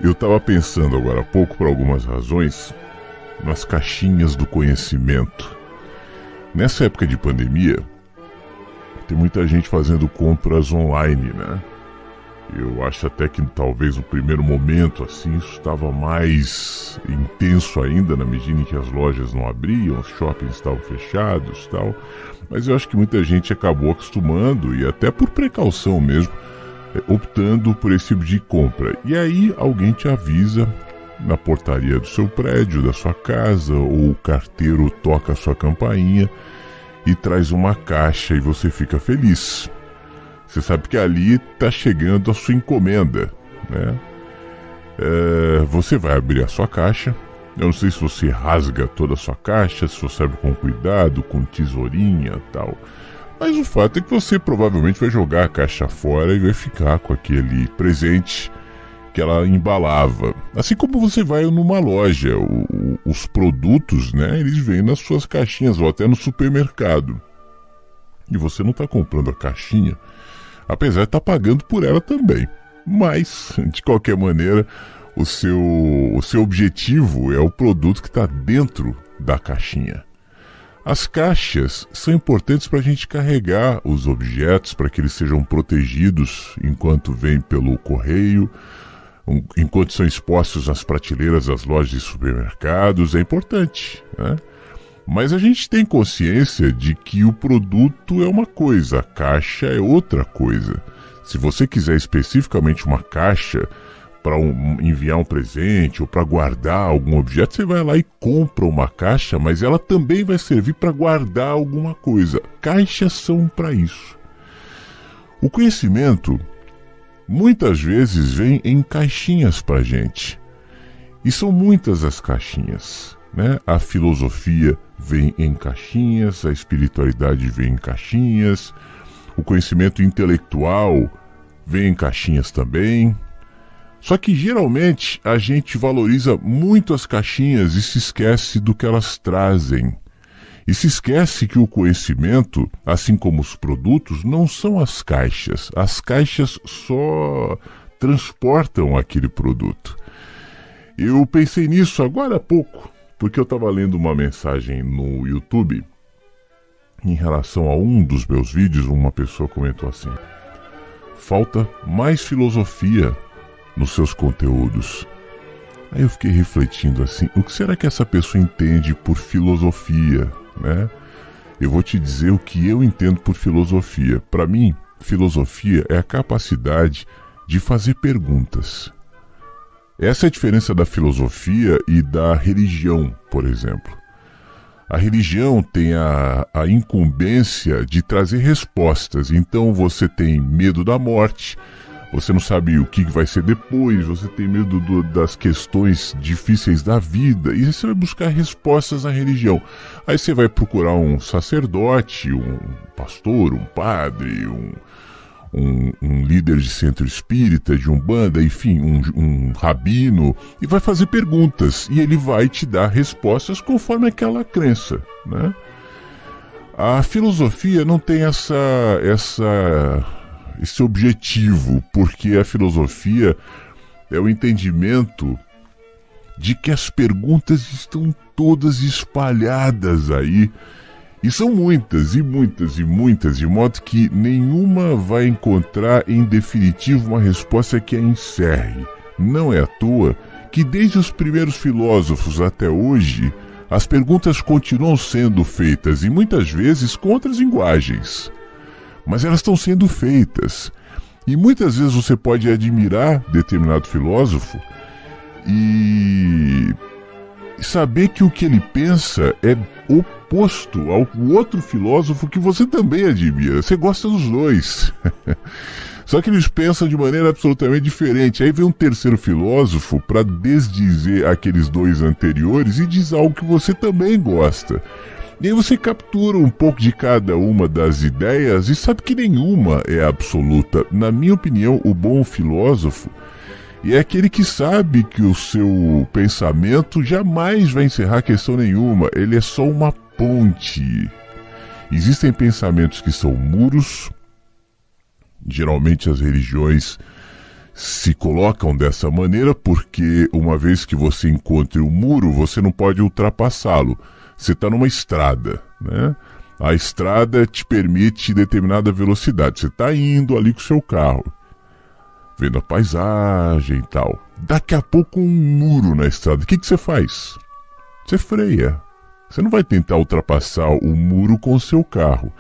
Eu estava pensando agora há pouco, por algumas razões, nas caixinhas do conhecimento. Nessa época de pandemia, tem muita gente fazendo compras online, né? Eu acho até que talvez no primeiro momento, assim, isso estava mais intenso ainda, na medida em que as lojas não abriam, os shoppings estavam fechados e tal. Mas eu acho que muita gente acabou acostumando, e até por precaução mesmo, optando por esse tipo de compra. E aí alguém te avisa na portaria do seu prédio, da sua casa, ou o carteiro toca a sua campainha e traz uma caixa e você fica feliz. Você sabe que ali está chegando a sua encomenda, né? Você vai abrir a sua caixa. Eu não sei se você rasga toda a sua caixa, se você abre com cuidado, com tesourinha e tal. Mas o fato é que você provavelmente vai jogar a caixa fora e vai ficar com aquele presente que ela embalava. Assim como você vai numa loja, os produtos, né, eles vêm nas suas caixinhas ou até no supermercado. E você não está comprando a caixinha, apesar de estar pagando por ela também. Mas, de qualquer maneira, o seu objetivo é o produto que está dentro da caixinha. As caixas são importantes para a gente carregar os objetos, para que eles sejam protegidos enquanto vêm pelo correio, enquanto são expostos nas prateleiras das lojas e supermercados. É importante, né? Mas a gente tem consciência de que o produto é uma coisa, a caixa é outra coisa. Se você quiser especificamente uma caixa para enviar um presente ou para guardar algum objeto, você vai lá e compra uma caixa, mas ela também vai servir para guardar alguma coisa. Caixas são para isso. O conhecimento muitas vezes vem em caixinhas para a gente. E são muitas as caixinhas, né? A filosofia vem em caixinhas, a espiritualidade vem em caixinhas, o conhecimento intelectual vem em caixinhas também. Só que geralmente a gente valoriza muito as caixinhas e se esquece do que elas trazem. E se esquece que o conhecimento, assim como os produtos, não são as caixas. As caixas só transportam aquele produto. Eu pensei nisso agora há pouco, porque eu estava lendo uma mensagem no YouTube. Em relação a um dos meus vídeos, uma pessoa comentou assim: falta mais filosofia nos seus conteúdos. Aí eu fiquei refletindo assim, o que será que essa pessoa entende por filosofia, né? Eu vou te dizer o que eu entendo por filosofia. Para mim, filosofia é a capacidade de fazer perguntas. Essa é a diferença da filosofia e da religião, por exemplo. A religião tem a incumbência de trazer respostas. Então você tem medo da morte, você não sabe o que vai ser depois, você tem medo das questões difíceis da vida, e você vai buscar respostas na religião. Aí você vai procurar um sacerdote, um pastor, um padre, um líder de centro espírita, de umbanda, enfim, um rabino, e vai fazer perguntas, e ele vai te dar respostas conforme aquela crença, né? A filosofia não tem esse objetivo, porque a filosofia é o entendimento de que as perguntas estão todas espalhadas aí, e são muitas, e muitas, e muitas, de modo que nenhuma vai encontrar em definitivo uma resposta que a encerre. Não é à toa que desde os primeiros filósofos até hoje, as perguntas continuam sendo feitas, e muitas vezes com outras linguagens. Mas elas estão sendo feitas. E muitas vezes você pode admirar determinado filósofo e saber que o que ele pensa é oposto ao outro filósofo que você também admira. Você gosta dos dois. Só que eles pensam de maneira absolutamente diferente. Aí vem um terceiro filósofo para desdizer aqueles dois anteriores e diz algo que você também gosta. E aí você captura um pouco de cada uma das ideias e sabe que nenhuma é absoluta. Na minha opinião, o bom filósofo é aquele que sabe que o seu pensamento jamais vai encerrar questão nenhuma. Ele é só uma ponte. Existem pensamentos que são muros. Geralmente as religiões se colocam dessa maneira porque uma vez que você encontre o muro, você não pode ultrapassá-lo. Você está numa estrada, né? A estrada te permite determinada velocidade. Você está indo ali com o seu carro, vendo a paisagem e tal. Daqui a pouco um muro na estrada. O que você faz? Você freia. Você não vai tentar ultrapassar o muro com o seu carro.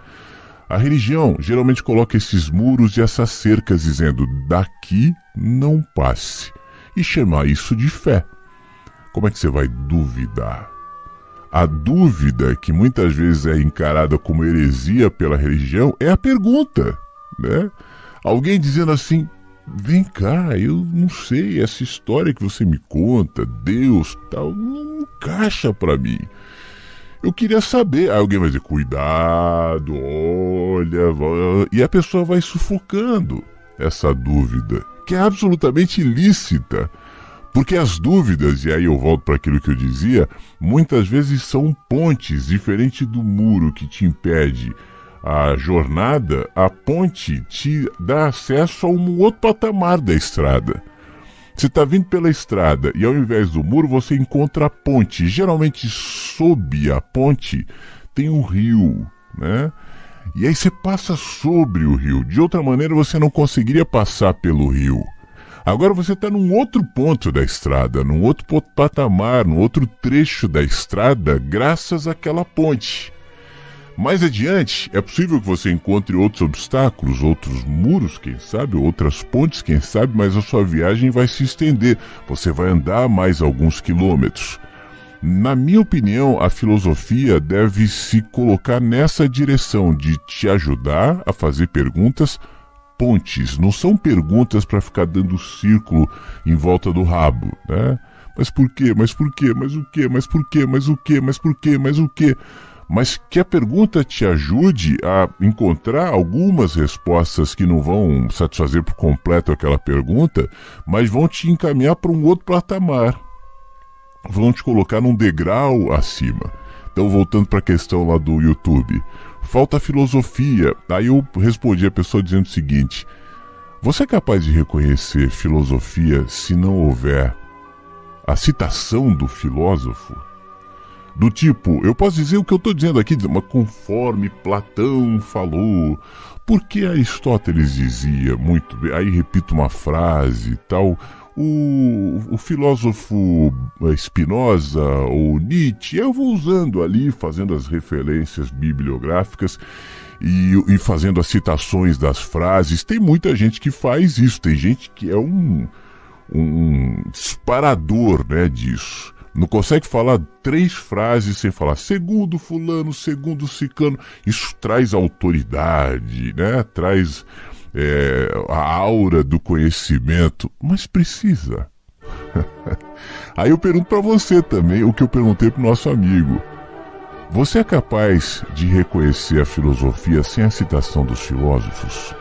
A religião geralmente coloca esses muros e essas cercas dizendo: daqui não passe. E chama isso de fé. Como é que você vai duvidar? A dúvida, que muitas vezes é encarada como heresia pela religião, é a pergunta, né? Alguém dizendo assim: vem cá, eu não sei, essa história que você me conta, Deus, tal, não encaixa pra mim. Eu queria saber. Aí alguém vai dizer: cuidado, olha, e a pessoa vai sufocando essa dúvida, que é absolutamente ilícita. Porque as dúvidas, e aí eu volto para aquilo que eu dizia, muitas vezes são pontes, diferente do muro que te impede a jornada, a ponte te dá acesso a um outro patamar da estrada. Você está vindo pela estrada e ao invés do muro você encontra a ponte. Geralmente sob a ponte tem um rio, né? E aí você passa sobre o rio. De outra maneira você não conseguiria passar pelo rio. Agora você está num outro ponto da estrada, num outro patamar, num outro trecho da estrada, graças àquela ponte. Mais adiante, é possível que você encontre outros obstáculos, outros muros, quem sabe, outras pontes, quem sabe, mas a sua viagem vai se estender. Você vai andar mais alguns quilômetros. Na minha opinião, a filosofia deve se colocar nessa direção de te ajudar a fazer perguntas. Pontes, não são perguntas para ficar dando círculo em volta do rabo, né? Mas por quê? Mas por quê? Mas o quê? Mas por quê? Mas o quê? Mas por quê? Mas o quê? Mas que a pergunta te ajude a encontrar algumas respostas que não vão satisfazer por completo aquela pergunta, mas vão te encaminhar para um outro patamar. Vão te colocar num degrau acima. Então, voltando para a questão lá do YouTube, falta filosofia. Aí eu respondi a pessoa dizendo o seguinte: você é capaz de reconhecer filosofia se não houver a citação do filósofo? Do tipo, eu posso dizer o que eu estou dizendo aqui, mas conforme Platão falou, porque Aristóteles dizia muito bem, aí repito uma frase e tal. O filósofo Spinoza ou Nietzsche, eu vou usando ali, fazendo as referências bibliográficas e fazendo as citações das frases. Tem muita gente que faz isso, tem gente que é um disparador, né, disso. Não consegue falar 3 frases sem falar segundo fulano, segundo ciclano. Isso traz autoridade, né, traz a aura do conhecimento, mas precisa. Aí eu pergunto para você também o que eu perguntei pro nosso amigo: você é capaz de reconhecer a filosofia sem a citação dos filósofos?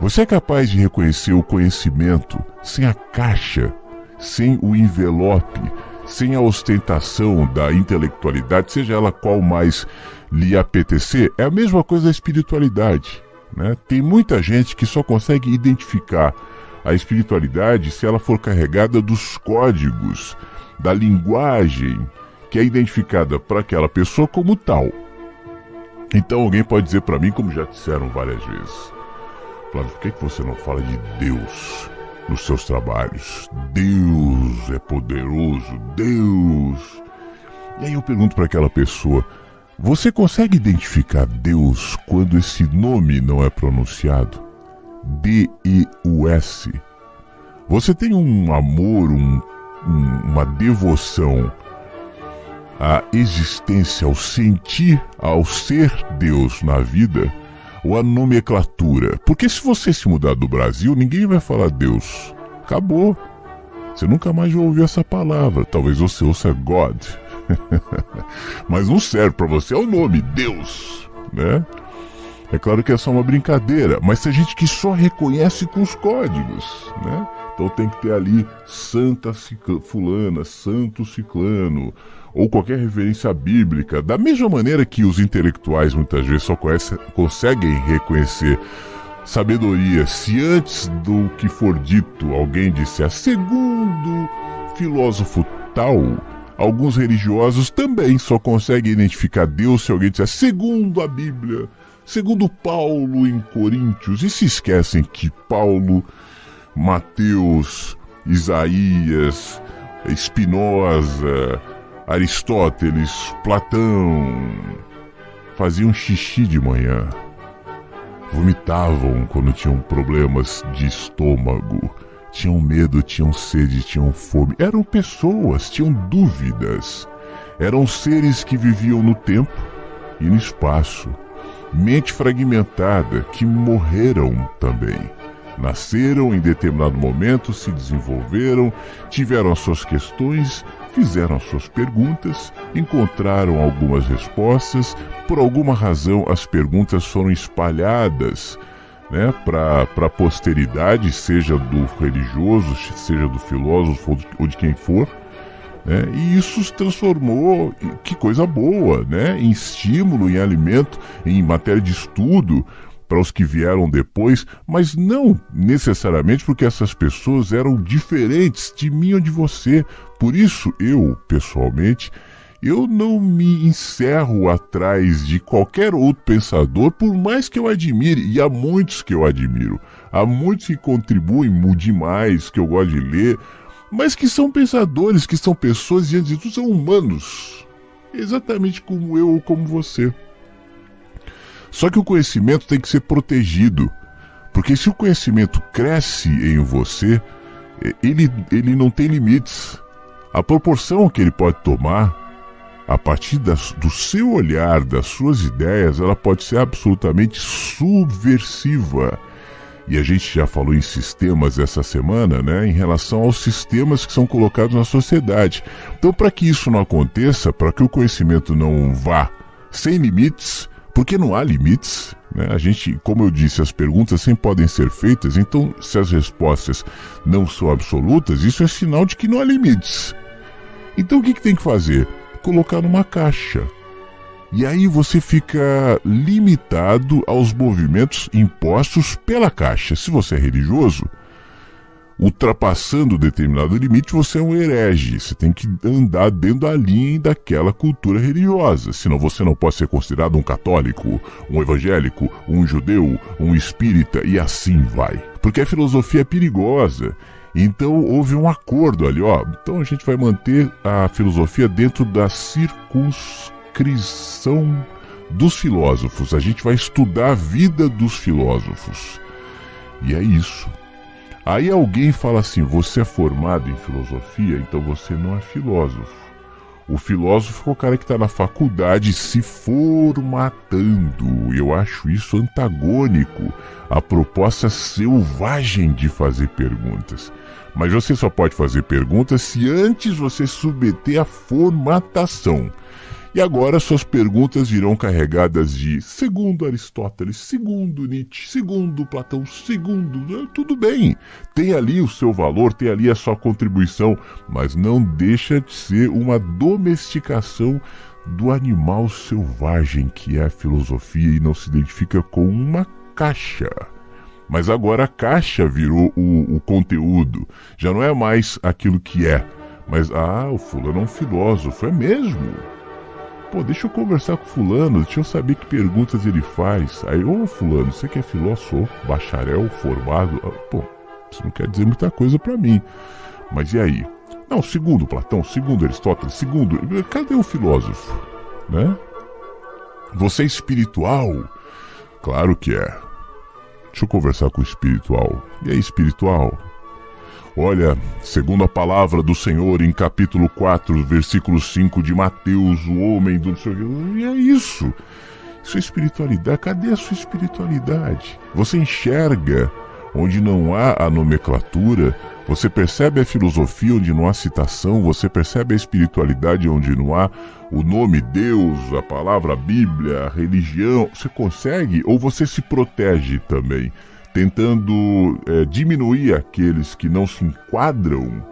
Você é capaz de reconhecer o conhecimento sem a caixa, sem o envelope, sem a ostentação da intelectualidade, seja ela qual mais lhe apetecer? É a mesma coisa da espiritualidade, né? Tem muita gente que só consegue identificar a espiritualidade se ela for carregada dos códigos, da linguagem que é identificada para aquela pessoa como tal. Então alguém pode dizer para mim, como já disseram várias vezes: Flávio, por que você não fala de Deus nos seus trabalhos? Deus é poderoso, Deus. E aí eu pergunto para aquela pessoa: você consegue identificar Deus quando esse nome não é pronunciado? D-E-U-S. Você tem um amor, uma devoção à existência, ao sentir, ao ser Deus na vida, ou a nomenclatura? Porque se você se mudar do Brasil, ninguém vai falar Deus. Acabou. Você nunca mais vai ouvir essa palavra. Talvez você ouça God. Mas não serve para você, é o nome, Deus, né? É claro que é só uma brincadeira, mas tem gente que só reconhece com os códigos, né? Então tem que ter ali Santa Fulana, Santo Ciclano, ou qualquer referência bíblica. Da mesma maneira que os intelectuais muitas vezes só conseguem reconhecer sabedoria. Se antes do que for dito alguém disser segundo filósofo tal, alguns religiosos também só conseguem identificar Deus se alguém disser segundo a Bíblia, segundo Paulo em Coríntios, e se esquecem que Paulo, Mateus, Isaías, Spinoza, Aristóteles, Platão faziam xixi de manhã, vomitavam quando tinham problemas de estômago, tinham medo, tinham sede, tinham fome. Eram pessoas, tinham dúvidas. Eram seres que viviam no tempo e no espaço. Mente fragmentada, que morreram também. Nasceram em determinado momento, se desenvolveram, tiveram as suas questões, fizeram as suas perguntas, encontraram algumas respostas. Por alguma razão, as perguntas foram espalhadas, né, para a posteridade, seja do religioso, seja do filósofo ou de quem for, né, e isso se transformou, que coisa boa, né, em estímulo, em alimento, em matéria de estudo para os que vieram depois, mas não necessariamente porque essas pessoas eram diferentes de mim ou de você. Por isso, eu, pessoalmente, eu não me encerro atrás de qualquer outro pensador, por mais que eu admire, e há muitos que eu admiro, há muitos que contribuem demais, que eu gosto de ler, mas que são pensadores, que são pessoas, e antes de tudo são humanos, exatamente como eu ou como você. Só que o conhecimento tem que ser protegido, porque se o conhecimento cresce em você, ele não tem limites. A proporção que ele pode tomar, a partir do seu olhar, das suas ideias, ela pode ser absolutamente subversiva. E a gente já falou em sistemas essa semana, né, em relação aos sistemas que são colocados na sociedade. Então, para que isso não aconteça, para que o conhecimento não vá sem limites, porque não há limites, né? A gente, como eu disse, as perguntas sempre podem ser feitas, então se as respostas não são absolutas, isso é sinal de que não há limites. Então o que tem que fazer? Colocar numa caixa. E aí você fica limitado aos movimentos impostos pela caixa. Se você é religioso, ultrapassando determinado limite, você é um herege. Você tem que andar dentro da linha daquela cultura religiosa. Senão você não pode ser considerado um católico, um evangélico, um judeu, um espírita, e assim vai. Porque a filosofia é perigosa. Então houve um acordo ali, ó. Então a gente vai manter a filosofia dentro da circunscrição dos filósofos. A gente vai estudar a vida dos filósofos. E é isso. Aí alguém fala assim, você é formado em filosofia, então você não é filósofo. O filósofo é o cara que está na faculdade se formatando. Eu acho isso antagônico à proposta selvagem de fazer perguntas. Mas você só pode fazer perguntas se antes você submeter a formatação. E agora suas perguntas virão carregadas de segundo Aristóteles, segundo Nietzsche, segundo Platão, segundo... Tudo bem, tem ali o seu valor, tem ali a sua contribuição, mas não deixa de ser uma domesticação do animal selvagem que é a filosofia e não se identifica com uma caixa. Mas agora a caixa virou o conteúdo, já não é mais aquilo que é, mas o fulano é um filósofo, é mesmo? Pô, deixa eu conversar com o fulano, deixa eu saber que perguntas ele faz. Aí, fulano, você que é filósofo, bacharel, formado... Pô, isso não quer dizer muita coisa pra mim. Mas e aí? Não, segundo Platão, segundo Aristóteles, segundo... Cadê o filósofo? Né? Você é espiritual? Claro que é. Deixa eu conversar com o espiritual. E aí, espiritual? Olha, segundo a palavra do Senhor em capítulo 4, versículo 5 de Mateus, o homem do... E é isso. Isso é espiritualidade. Cadê a sua espiritualidade? Você enxerga onde não há a nomenclatura, você percebe a filosofia onde não há citação, você percebe a espiritualidade onde não há o nome Deus, a palavra Bíblia, a religião. Você consegue ou você se protege também? Tentando diminuir aqueles que não se enquadram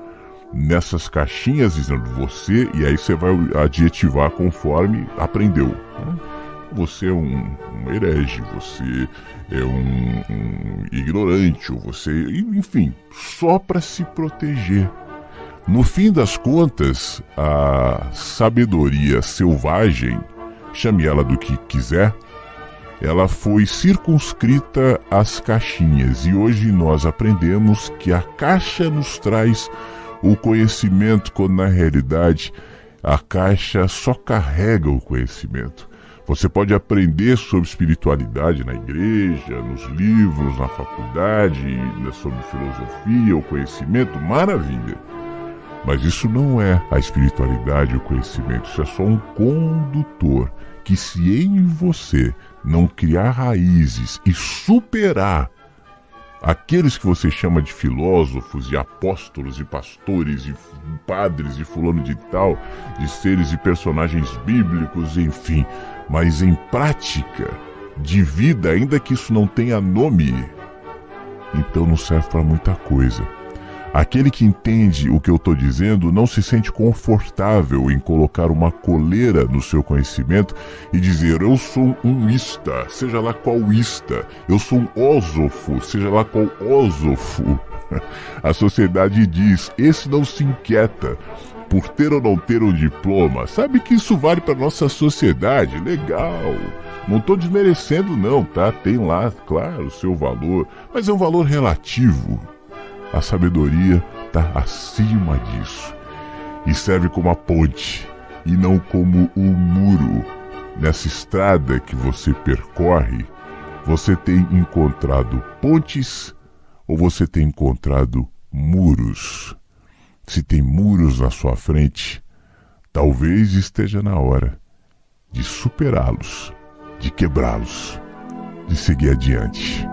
nessas caixinhas, dizendo você, e aí você vai adjetivar conforme aprendeu. Né? você é um herege, você é um ignorante, ou você, enfim, só para se proteger. No fim das contas, a sabedoria selvagem, chame ela do que quiser, ela foi circunscrita às caixinhas, e hoje nós aprendemos que a caixa nos traz o conhecimento, quando na realidade a caixa só carrega o conhecimento. Você pode aprender sobre espiritualidade na igreja, nos livros, na faculdade, sobre filosofia, o conhecimento, maravilha. Mas isso não é a espiritualidade, o conhecimento, isso é só um condutor que, se em você não criar raízes e superar aqueles que você chama de filósofos e apóstolos e pastores e padres e fulano de tal, de seres e personagens bíblicos, enfim, mas em prática de vida, ainda que isso não tenha nome, então não serve para muita coisa. Aquele que entende o que eu estou dizendo não se sente confortável em colocar uma coleira no seu conhecimento e dizer: eu sou um ista, seja lá qual ista, eu sou um ósofo, seja lá qual ósofo. A sociedade diz: esse não se inquieta por ter ou não ter um diploma. Sabe que isso vale para nossa sociedade, legal. Não estou desmerecendo não, tá? Tem lá, claro, o seu valor, mas é um valor relativo. A sabedoria está acima disso e serve como a ponte e não como um muro. Nessa estrada que você percorre, você tem encontrado pontes ou você tem encontrado muros? Se tem muros na sua frente, talvez esteja na hora de superá-los, de quebrá-los, de seguir adiante.